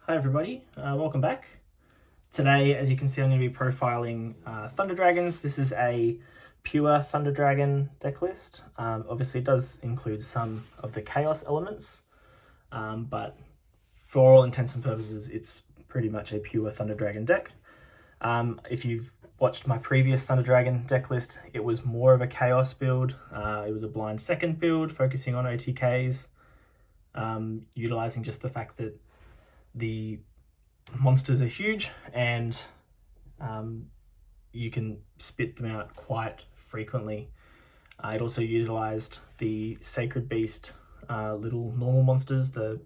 Hi everybody, welcome back. Today, as you can see, I'm going to be profiling Thunder Dragons. This is a pure Thunder Dragon deck list. Obviously it does include some of the Chaos elements, but for all intents and purposes, it's pretty much a pure Thunder Dragon deck. If you've watched my previous Thunder Dragon deck list, it was more of a Chaos build. It was a blind second build, focusing on OTKs, utilizing just the fact that the monsters are huge and you can spit them out quite frequently. It also utilized the Sacred Beast little normal monsters, the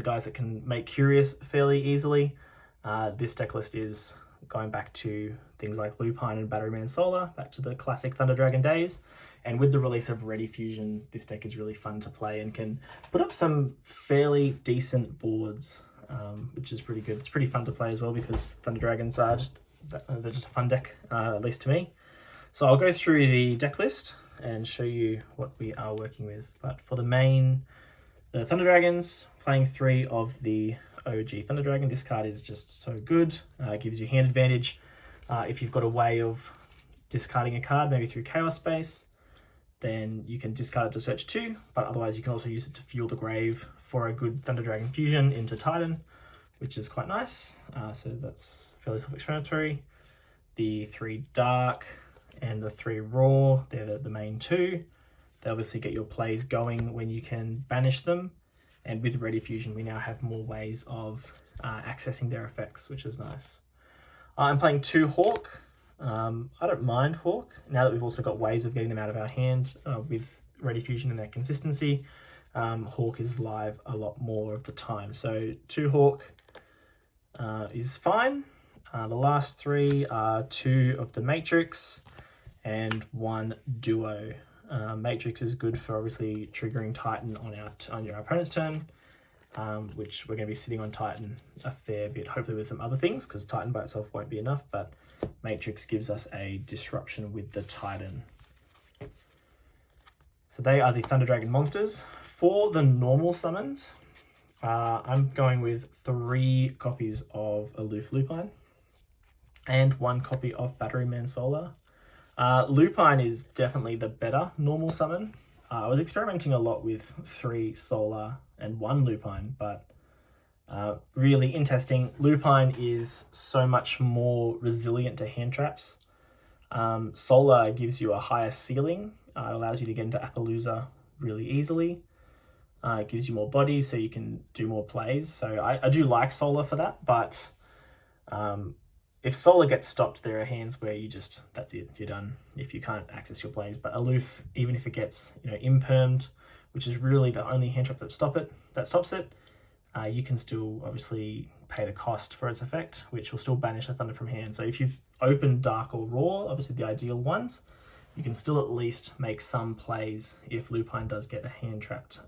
guys that can make Curious fairly easily. This deck list is going back to things like Lupine and Batteryman Solar, back to the classic Thunder Dragon days. And with the release of Ready Fusion, this deck is really fun to play and can put up some fairly decent boards, which is pretty good. It's pretty fun to play as well because Thunder Dragons are they're just a fun deck, at least to me. So I'll go through the deck list and show you what we are working with. But for the Thunder Dragons, playing 3 of the OG Thunder Dragon. This card is just so good. It gives you hand advantage. If you've got a way of discarding a card, maybe through Chaos Space, then you can discard it to search 2, but otherwise you can also use it to fuel the grave for a good Thunder Dragon fusion into Titan, which is quite nice. So that's fairly self-explanatory. The 3 Dark and the 3 Raw, they're the main 2. They obviously get your plays going when you can banish them. And with Ready Fusion, we now have more ways of accessing their effects, which is nice. I'm playing 2 Hawk. I don't mind Hawk, now that we've also got ways of getting them out of our hand with Ready Fusion and their consistency. Hawk is live a lot more of the time. So 2 Hawk is fine. The last 3 are 2 of the Matrix and 1 Duo. Matrix is good for obviously triggering Titan on your opponent's turn, which we're going to be sitting on Titan a fair bit, hopefully with some other things, because Titan by itself won't be enough, but Matrix gives us a disruption with the Titan. So they are the Thunder Dragon monsters. For the normal summons, I'm going with 3 copies of Aloof Lupine and 1 copy of Batteryman Solar. Lupine is definitely the better normal summon. I was experimenting a lot with 3 Solar and 1 Lupine, but really in testing, Lupine is so much more resilient to hand traps. Solar gives you a higher ceiling. It allows you to get into Appaloosa really easily. It gives you more body, so you can do more plays. So I do like Solar for that, but if Solar gets stopped, there are hands where that's it, you're done if you can't access your plays. But Aloof, even if it gets impermed, which is really the only hand trap that stops it, you can still obviously pay the cost for its effect, which will still banish the Thunder from hand. So if you've opened Dark or Raw, obviously the ideal ones, you can still at least make some plays if Lupine does get a hand trapped.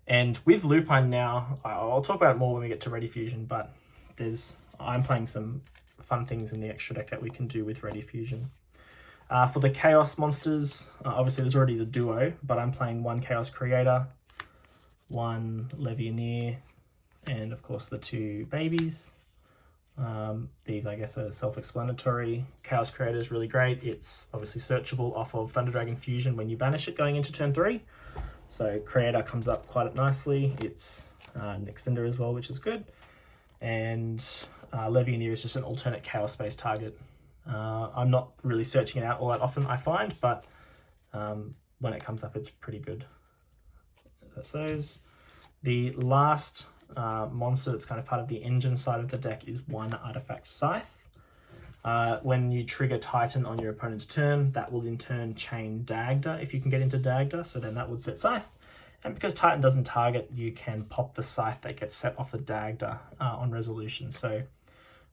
And with Lupine now, I'll talk about it more when we get to Ready Fusion, but I'm playing some fun things in the extra deck that we can do with Ready Fusion. For the Chaos monsters, obviously there's already the Duo, but I'm playing 1 Chaos Creator, 1 Levianeer, and of course the 2 babies. These I guess are self-explanatory. Chaos Creator is really great. It's obviously searchable off of Thunder Dragon Fusion when you banish it going into turn 3. So Creator comes up quite nicely. It's an extender as well, which is good. And Levianeer is just an alternate Chaos Space target. I'm not really searching it out all that often, I find, but when it comes up, it's pretty good. That's those. The last monster that's kind of part of the engine side of the deck is 1 Artifact Scythe. When you trigger Titan on your opponent's turn, that will in turn chain Dagda if you can get into Dagda, so then that would set Scythe. And because Titan doesn't target, you can pop the Scythe that gets set off the Dagda on resolution. So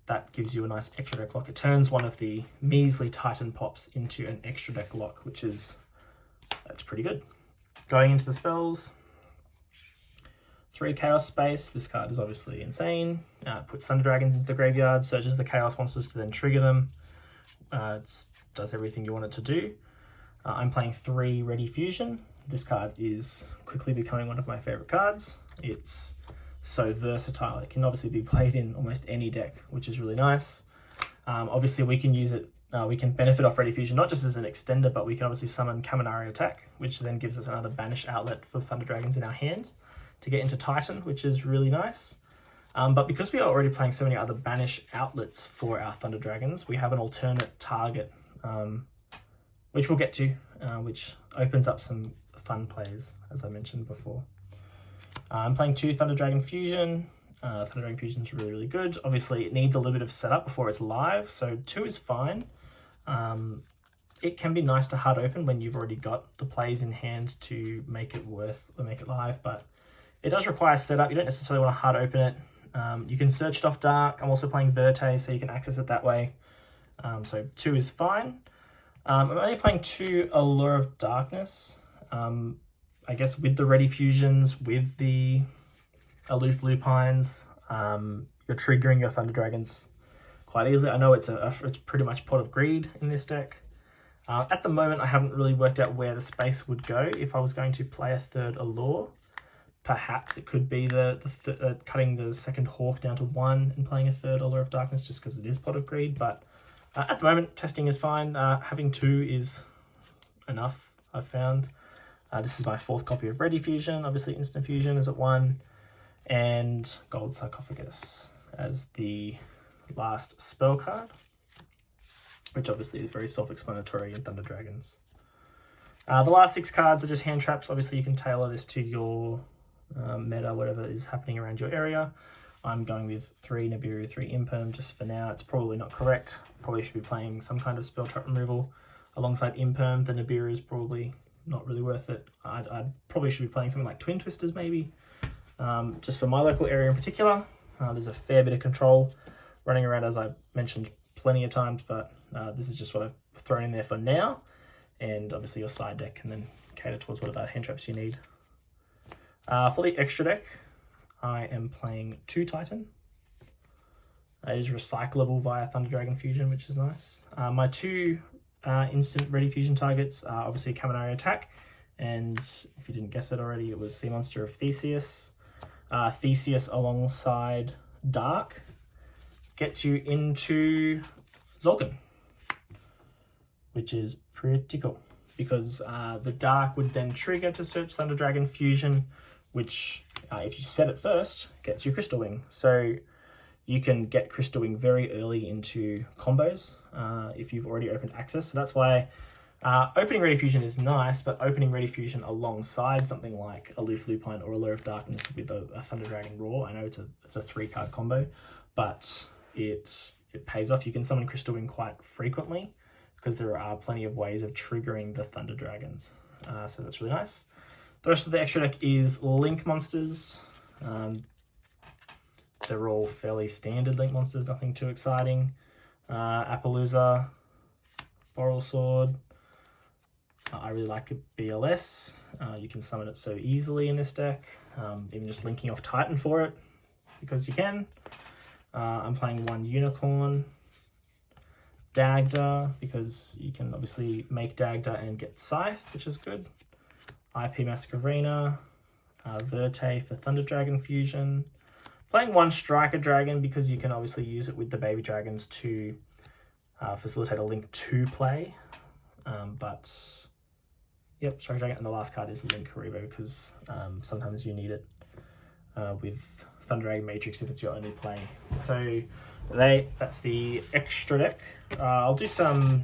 that gives you a nice extra deck lock. It turns one of the measly Titan pops into an extra deck lock, that's pretty good. Going into the spells, 3 Chaos Space. This card is obviously insane. Puts Thunder Dragons into the graveyard, searches the Chaos monsters to then trigger them. It does everything you want it to do. I'm playing 3 Ready Fusion. This card is quickly becoming one of my favorite cards. It's so versatile. It can obviously be played in almost any deck, which is really nice. Obviously, we can use it. We can benefit off Ready Fusion not just as an extender, but we can obviously summon Kaminari Attack, which then gives us another banish outlet for Thunder Dragons in our hands to get into Titan, which is really nice. But because we are already playing so many other banish outlets for our Thunder Dragons, we have an alternate target, which we'll get to, which opens up some fun plays, as I mentioned before. I'm playing 2 Thunder Dragon Fusion. Thunder Dragon Fusion is really, really good. Obviously, it needs a little bit of setup before it's live, so 2 is fine. It can be nice to hard open when you've already got the plays in hand to make it live, but it does require setup. You don't necessarily want to hard open it. You can search it off dark. I'm also playing Verte, so you can access it that way. So 2 is fine. I'm only playing 2 Allure of Darkness. I guess with the Ready Fusions, with the Aloof Lupines, you're triggering your Thunder Dragons quite easily. I know it's pretty much Pot of Greed in this deck. At the moment, I haven't really worked out where the space would go if I was going to play a 3rd Allure. Perhaps it could be cutting the 2nd Hawk down to 1 and playing a 3rd Allure of Darkness just because it is Pot of Greed. But at the moment, testing is fine. Having 2 is enough, I've found. This is my 4th copy of Ready Fusion. Obviously, Instant Fusion is at 1. And Gold Sarcophagus as the last spell card, which obviously is very self-explanatory in Thunder Dragons. The last 6 cards are just hand traps. Obviously, you can tailor this to your meta, whatever is happening around your area. I'm going with 3 Nibiru, 3 Imperm just for now. It's probably not correct. Probably should be playing some kind of spell trap removal alongside Imperm. The Nibiru is probably not really worth it. I probably should be playing something like Twin Twisters maybe. Just for my local area in particular, there's a fair bit of control running around, as I mentioned plenty of times, but this is just what I've thrown in there for now. And obviously your side deck can then cater towards whatever hand traps you need. For the extra deck, I am playing 2 Titan. It is recyclable via Thunder Dragon Fusion, which is nice. My 2 instant Ready Fusion targets are obviously Kaminari Attack, and if you didn't guess it already, it was Sea Monster of Theseus. Theseus alongside Dark gets you into Zolkin, which is pretty cool because the Dark would then trigger to search Thunder Dragon Fusion, which if you set it first, gets you Crystal Wing. So you can get Crystal Wing very early into combos if you've already opened access. So that's why opening Ready Fusion is nice, but opening Ready Fusion alongside something like Aloof Lupine or Allure of Darkness with a Thunder Dragon Raw, I know it's a 3-card combo, but it pays off. You can summon Crystal Wing quite frequently because there are plenty of ways of triggering the Thunder Dragons. So that's really nice. The rest of the extra deck is Link monsters. They're all fairly standard Link monsters, nothing too exciting. Appaloosa, Boral Sword. I really like BLS. You can summon it so easily in this deck, even just linking off Titan for it, because you can. I'm playing 1 Unicorn. Dagda, because you can obviously make Dagda and get Scythe, which is good. IP Masquerena. Verte for Thunder Dragon Fusion. Playing 1 Striker Dragon because you can obviously use it with the baby dragons to facilitate a Link 2 play. Yep, Striker Dragon, and the last card is Link Karibo because sometimes you need it with Thunder Dragon Matrix if it's your only play. So that's the extra deck. I'll do some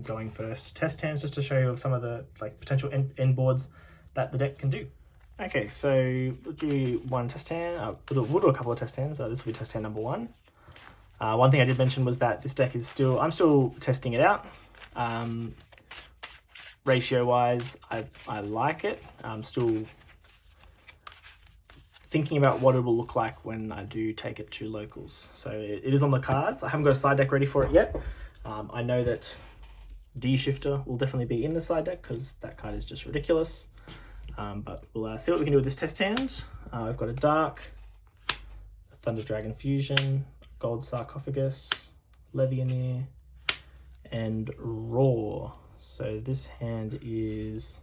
going first test hands just to show you some of the potential end boards that the deck can do. Okay, so we'll do 1 test hand. We'll do a couple of test hands. This will be test hand number 1. One thing I did mention was that this deck is I'm still testing it out. Ratio-wise, I like it. I'm still thinking about what it will look like when I do take it to locals. So it is on the cards. I haven't got a side deck ready for it yet. I know that D-Shifter will definitely be in the side deck because that card is just ridiculous. But we'll see what we can do with this test hand. I've got a Dark, a Thunder Dragon Fusion, Gold Sarcophagus, Levianir, and Roar. So this hand is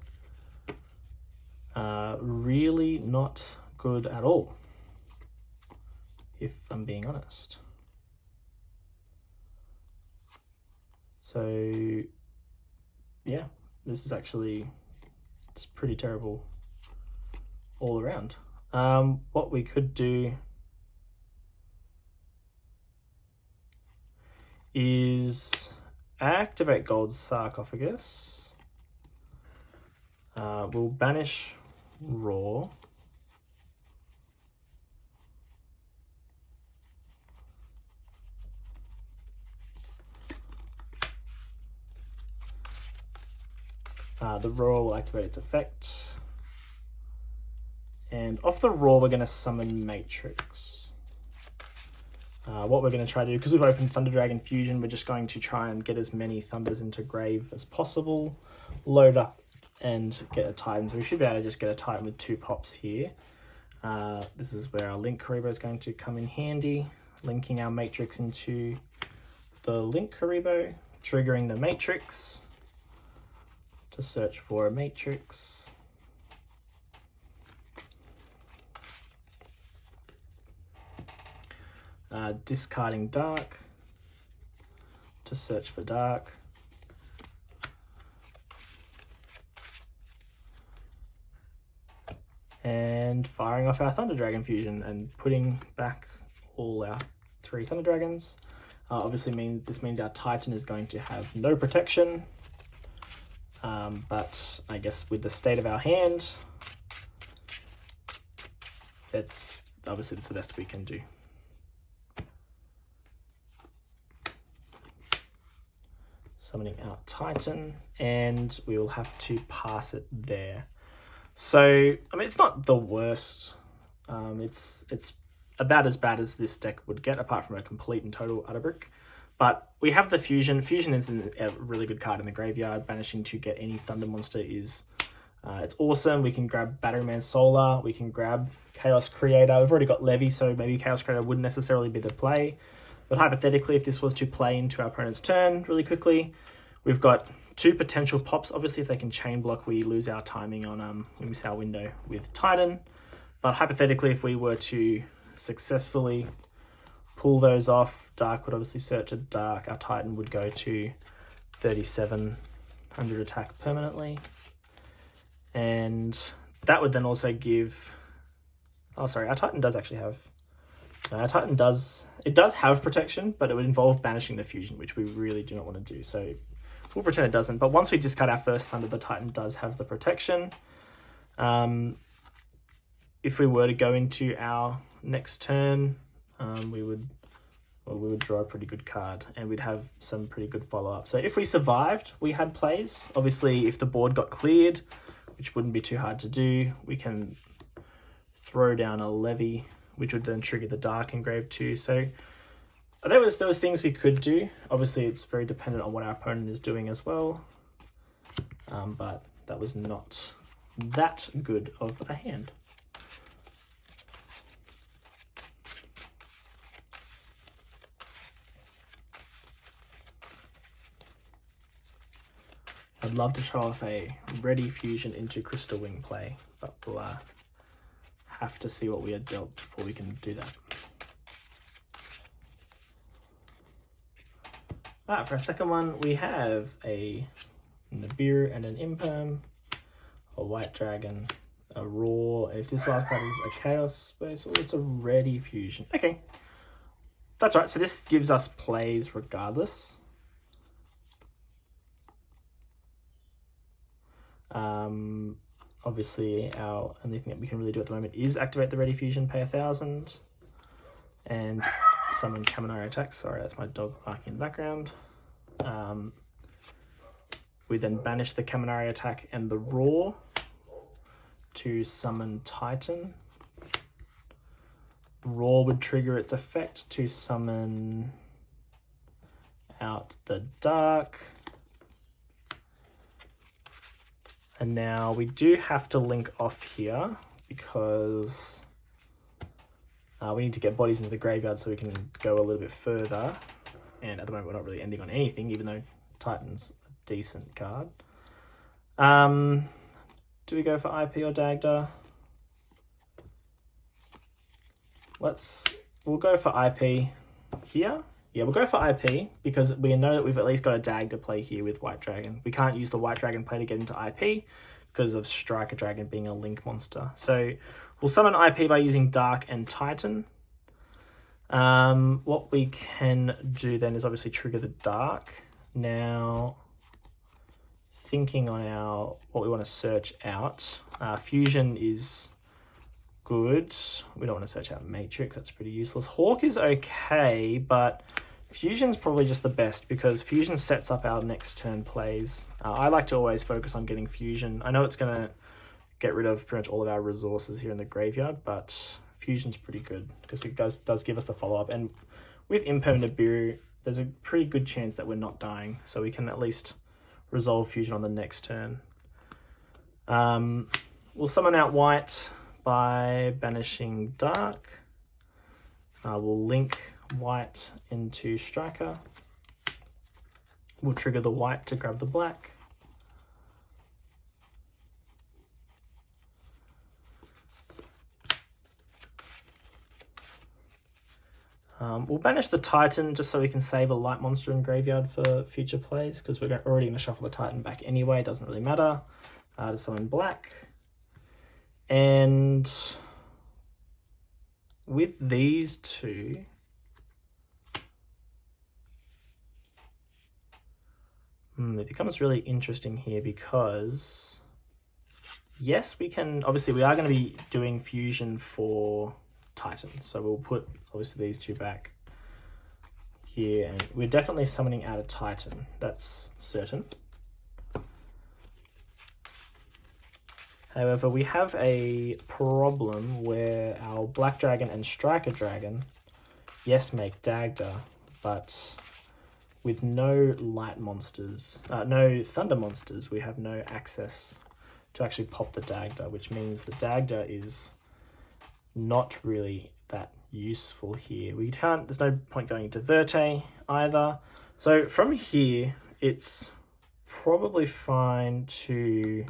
really not good at all. if I'm being honest. So yeah, this is actually, it's pretty terrible all around. What we could do is activate Gold Sarcophagus. We'll banish Raw. The Raw will activate its effect. And off the Raw, we're going to summon Matrix. What we're going to try to do, because we've opened Thunder Dragon Fusion, we're just going to try and get as many Thunders into grave as possible, load up and get a Titan. So we should be able to just get a Titan with 2 pops here. This is where our Link Karibo is going to come in handy, linking our Matrix into the Link Karibo, triggering the Matrix to search for a Matrix. Discarding Dark to search for Dark. And firing off our Thunder Dragon Fusion and putting back all our 3 Thunder Dragons. Obviously this means our Titan is going to have no protection. But I guess with the state of our hand, it's obviously the best we can do. Summoning our Titan, and we will have to pass it there. So, I mean, it's not the worst. It's about as bad as this deck would get, apart from a complete and total utter brick. But we have the Fusion. Fusion is a really good card in the graveyard. Banishing to get any Thunder monster is it's awesome. We can grab Batteryman Solar. We can grab Chaos Creator. We've already got Levy, so maybe Chaos Creator wouldn't necessarily be the play. But hypothetically, if this was to play into our opponent's turn really quickly, we've got 2 potential pops. Obviously, if they can chain block, we lose our timing on, we miss our window with Titan. But hypothetically, if we were to successfully pull those off, Dark would obviously search a Dark. Our Titan would go to 3,700 attack permanently. And that would then also give... Oh, sorry, our Titan does actually have... Our Titan does have protection, but it would involve banishing the Fusion, which we really do not want to do. So we'll pretend it doesn't. But once we discard our first Thunder, the Titan does have the protection. If we were to go into our next turn, we would draw a pretty good card, and we'd have some pretty good follow-up. So if we survived, we had plays. Obviously, if the board got cleared, which wouldn't be too hard to do, we can throw down a Levy, which would then trigger the Dark Engrave too. So there was things we could do. Obviously, it's very dependent on what our opponent is doing as well. But that was not that good of a hand. I'd love to show off a ready Fusion into Crystal Wing play, but we'll have to see what we are dealt before we can do that. Alright, for our second one, we have a Nibiru and an Imperm, a White Dragon, a Raw. If this last card is a Chaos Space, or it's a ready Fusion. Okay, that's right. So this gives us plays regardless. Obviously, our only thing that we can really do at the moment is activate the Ready Fusion, pay 1,000, and summon Kaminari attacks. Sorry, that's my dog barking in the background. We then banish the Kaminari attack and the Raw to summon Titan. Raw would trigger its effect to summon out the Dark. And now we do have to link off here because we need to get bodies into the graveyard so we can go a little bit further. And at the moment we're not really ending on anything, even though Titan's a decent card. Do we go for IP or Dagda? Let's we'll go for IP here. Yeah, we'll go for IP because we know that we've at least got a dag to play here with White Dragon. We can't use the White Dragon play to get into IP because of Striker Dragon being a link monster. So we'll summon IP by using Dark and Titan. What we can do then is obviously trigger the Dark. Now, thinking on our what we want to search out, Fusion is good. We don't want to search out Matrix, that's pretty useless. Hawk is okay, but Fusion's probably just the best because Fusion sets up our next turn plays. I like to always focus on getting Fusion. I know it's going to get rid of pretty much all of our resources here in the graveyard, but Fusion's pretty good because it does give us the follow-up. And with Impermanent Nibiru, there's a pretty good chance that we're not dying, so we can at least resolve Fusion on the next turn. We'll summon out White by banishing Dark. We'll link White into Striker. We'll trigger the White to grab the Black. We'll banish the Titan just so we can save a light monster in graveyard for future plays because we're already going to shuffle the Titan back anyway. It doesn't really matter. To summon Black. And with these two, it becomes really interesting here because yes, we can, obviously we are going to be doing Fusion for Titan. So we'll put obviously these two back here and we're definitely summoning out a Titan. That's certain. However, we have a problem where our Black Dragon and Striker Dragon, yes, make Dagda, but with no light monsters, no thunder monsters, we have no access to actually pop the Dagda, which means the Dagda is not really that useful here. We can't, there's no point going into Verte either. So from here, it's probably fine to,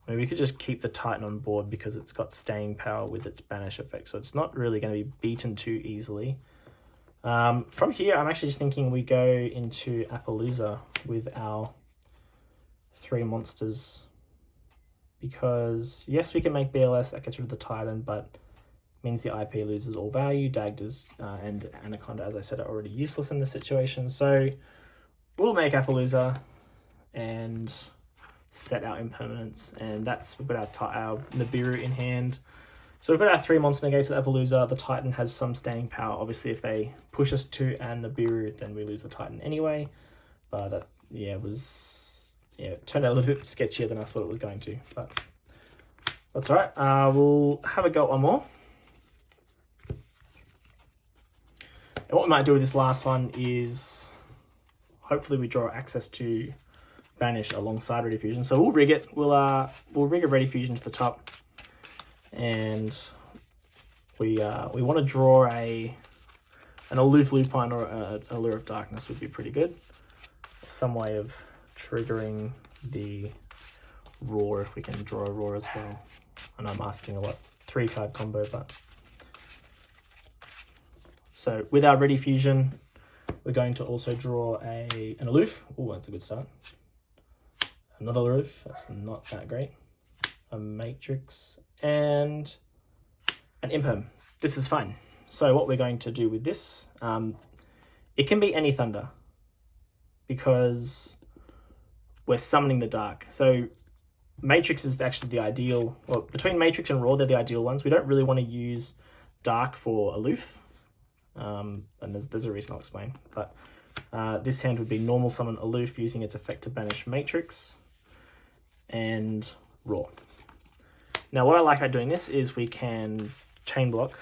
I mean, we could just keep the Titan on board because it's got staying power with its banish effect, so it's not really going to be beaten too easily. From here, I'm actually just thinking we go into Appaloosa with our 3 monsters because, yes, we can make BLS, that gets rid of the Titan, but means the IP loses all value. Dagdas and Anaconda, as I said, are already useless in this situation, so we'll make Appaloosa and set our impermanence, and that's, we've got our Nibiru in hand. So we've got our 3 monster negates to the Appaloosa. The Titan has some standing power. Obviously, if they push us to an Nibiru, then we lose the Titan anyway. But that, yeah, it turned out a little bit sketchier than I thought it was going to. But that's all right. We'll have a go at one more. And what we might do with this last one is hopefully we draw access to banish alongside Ready Fusion. So we'll rig it. We'll rig a Ready Fusion to the top, and we want to draw an Aloof Lupine or an Allure of Darkness would be pretty good. Some way of triggering the Roar if we can draw a Roar as well. And I'm asking a lot. 3-card combo, but so with our Ready Fusion, we're going to also draw an Aloof. Oh, that's a good start. Another Aloof, that's not that great. A Matrix and an Imperm. This is fine. So what we're going to do with this, it can be any Thunder because we're summoning the Dark. So Matrix is actually the ideal, well, between Matrix and Raw, they're the ideal ones. We don't really want to use Dark for Aloof, and there's a reason I'll explain. But this hand would be normal summon Aloof using its effect to banish Matrix and Raw. Now what I like about doing this is we can chain block,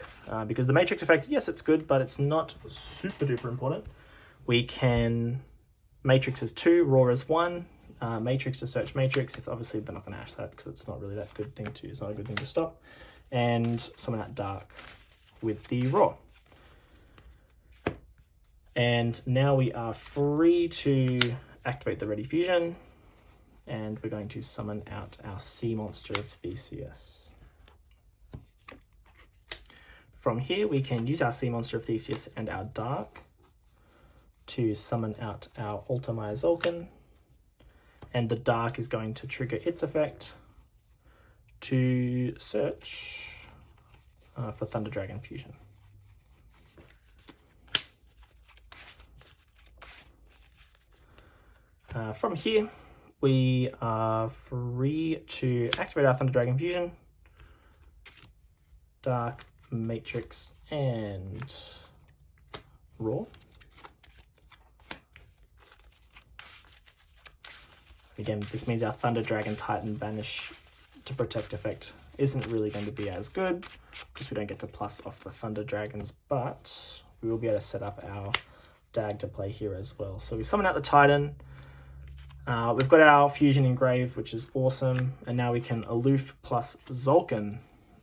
because the Matrix effect, yes, it's good, but it's not super duper important. We can, Matrix is 2, Raw is 1, Matrix to search Matrix, if obviously they're not going to ash that because it's not really that good thing to, it's not a good thing to stop, and summon out Dark with the Raw. And now we are free to activate the Ready Fusion, and we're going to summon out our Sea Monster of BCS. from here, we can use our Sea Monster of Theseus and our Dark to summon out our Ultimate Zolkin. And the Dark is going to trigger its effect to search for Thunder Dragon Fusion. From here, we are free to activate our Thunder Dragon Fusion, Dark, Matrix, and Raw. Again, this means our Thunder Dragon Titan Banish to Protect effect isn't really going to be as good because we don't get to plus off the Thunder Dragons, but we will be able to set up our Dag to play here as well. So we summon out the Titan. We've got our Fusion Engrave, which is awesome, and now we can Aloof plus Zolkin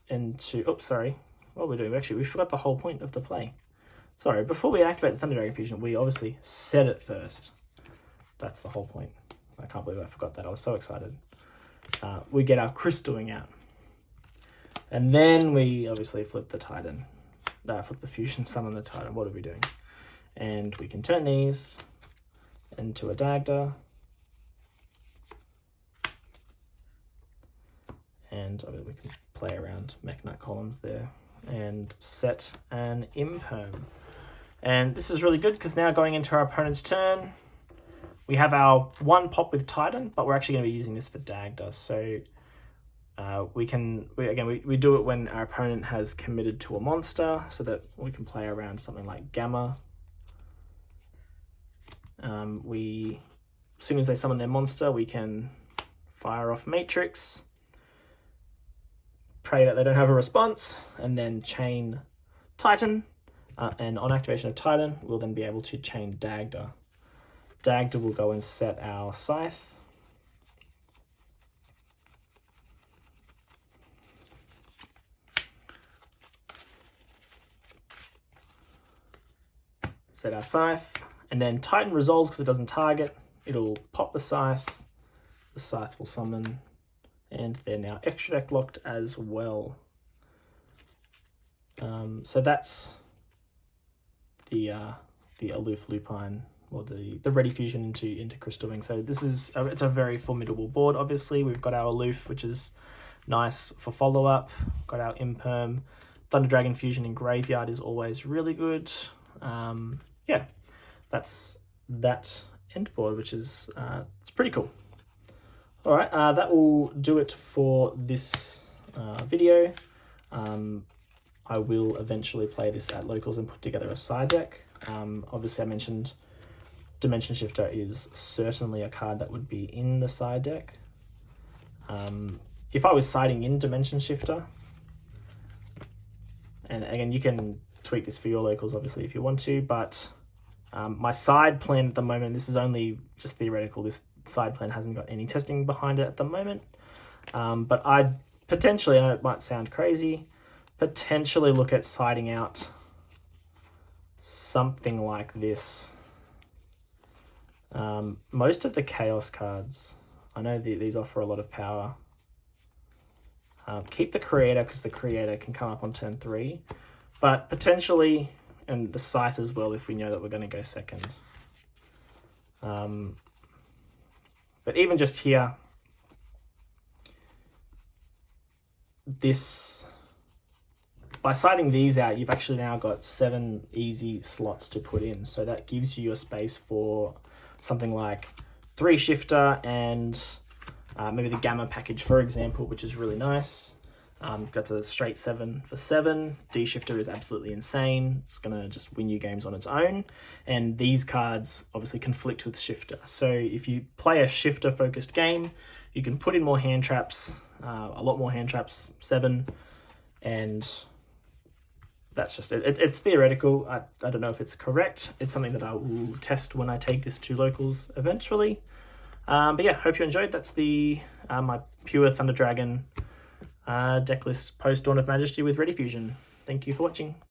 into... Oops, sorry. What we're doing, actually, we forgot the whole point of the play. Sorry, before we activate the Thunder Dragon Fusion, we obviously set it first. That's the whole point. I can't believe I forgot that. I was so excited. We get our crystalling out. And then we obviously flip the Titan. Flip the Fusion, summon the Titan. What are we doing? And we can turn these into a Dagda. And we can play around Mekk-Knight columns there and set an Imperm. And this is really good because now going into our opponent's turn, we have our one pop with Titan, but we're actually going to be using this for Dagda. So we do it when our opponent has committed to a monster so that we can play around something like Gamma. As soon as they summon their monster, we can fire off Matrix, pray that they don't have a response, and then chain Titan. And on activation of Titan, we'll then be able to chain Dagda. Dagda will go and set our Scythe. Set our Scythe, and then Titan resolves because it doesn't target. It'll pop the Scythe will summon, and they're now extra deck locked as well. So that's the Aloof Lupine, or the Ready Fusion into Crystal Wing. So this is it's a very formidable board. Obviously, we've got our Aloof, which is nice for follow-up. Got our Imperm. Thunder Dragon Fusion in Graveyard is always really good. Yeah, that's that end board, which is it's pretty cool. All right, that will do it for this video. I will eventually play this at locals and put together a side deck. Obviously, I mentioned Dimension Shifter is certainly a card that would be in the side deck. If I was siding in Dimension Shifter, and again, you can tweak this for your locals, obviously, if you want to, but my side plan at the moment, this is only just theoretical, this side plan hasn't got any testing behind it at the moment, but I'd potentially, I know it might sound crazy, potentially look at siding out something like this. Most of the Chaos cards, I know these offer a lot of power. Keep the Creator because the Creator can come up on turn 3, but potentially, and the Scythe as well if we know that we're going to go second. But even just here, by siding these out, you've actually now got 7 easy slots to put in. So that gives you your space for something like 3 Shifter and maybe the Gamma package, for example, which is really nice. That's a straight 7 for 7. D Shifter is absolutely insane. It's going to just win you games on its own. And these cards obviously conflict with Shifter. So if you play a Shifter focused game, you can put in more hand traps, a lot more hand traps, 7, and that's just it. It's theoretical. I don't know if it's correct. It's something that I will test when I take this to locals eventually. But yeah, hope you enjoyed. That's the my pure Thunder Dragon deck list post Dawn of Majesty with Ready Fusion. Thank you for watching.